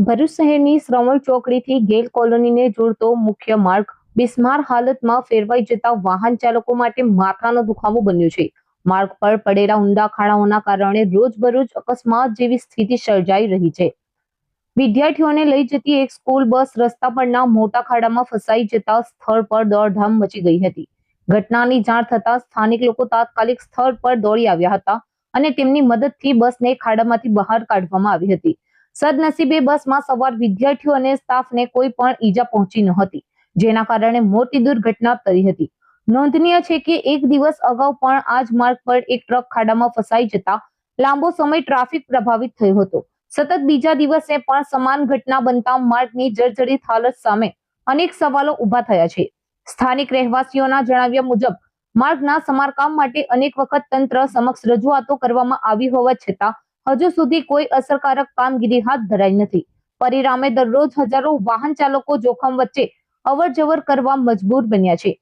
ભરૂચ શહેરની શ્રવણ ચોકડીથી ગેલ કોલોનીને જોડતો મુખ્ય માર્ગ બિસ્માર હાલતમાં ફેરવાઈ જતા વાહન ચાલકો માટે માથાનો દુખાવો બન્યો છે। માર્ગ પર પડેલા ઊંડા ખાડાઓના કારણે રોજબરોજ અકસ્માત જેવી સ્થિતિ સર્જાઈ રહી છે। વિદ્યાર્થીઓને લઈ જતી એક સ્કૂલ બસ રસ્તા પરના મોટા ખાડામાં ફસાઈ જતા સ્થળ પર દોડધામ મચી ગઈ હતી। ઘટનાની જાણ થતા સ્થાનિક લોકો તાત્કાલિક સ્થળ પર દોડી આવ્યા હતા અને તેમની મદદથી બસને ખાડામાંથી બહાર કાઢવામાં આવી હતી। સદનસીબે બસમાં સવાર વિદ્યાર્થીઓ અને સ્ટાફને કોઈ પણ ઈજા પહોંચી ન હતી, જેના કારણે મોટી દુર્ઘટના ટળી હતી। નોંધનીય છે કે એક દિવસ અગાઉ પણ આ જ માર્ગ પર એક ટ્રક ખાડામાં ફસાઈ જતા લાંબો સમય ટ્રાફિક પ્રભાવિત થયો હતો। સતત બીજા દિવસે પણ સમાન ઘટના બનતા માર્ગની જર્જરિત હાલત સામે અનેક સવાલો ઉભા થયા છે। સ્થાનિક રહેવાસીઓના જણાવ્યા મુજબ માર્ગના સમારકામ માટે અનેક વખત તંત્ર સમક્ષ રજૂઆતો કરવામાં આવી હોવા છતાં હજુ સુધી કોઈ અસરકારક કામગીરી હાથ ધરાઈ નથી। પરિણામે દરરોજ હજારો વાહન ચાલકો જોખમ વચ્ચે અવરજવર કરવા મજબૂર બન્યા છે।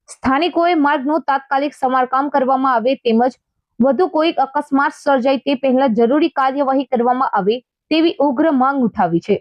સ્થાનિકોએ માર્ગનું તાત્કાલિક સમારકામ કરવામાં આવે તેમજ વધુ કોઈ અકસ્માત સર્જાય તે પહેલા જરૂરી કાર્યવાહી કરવામાં આવે તેવી ઉગ્ર માંગ ઉઠાવી છે।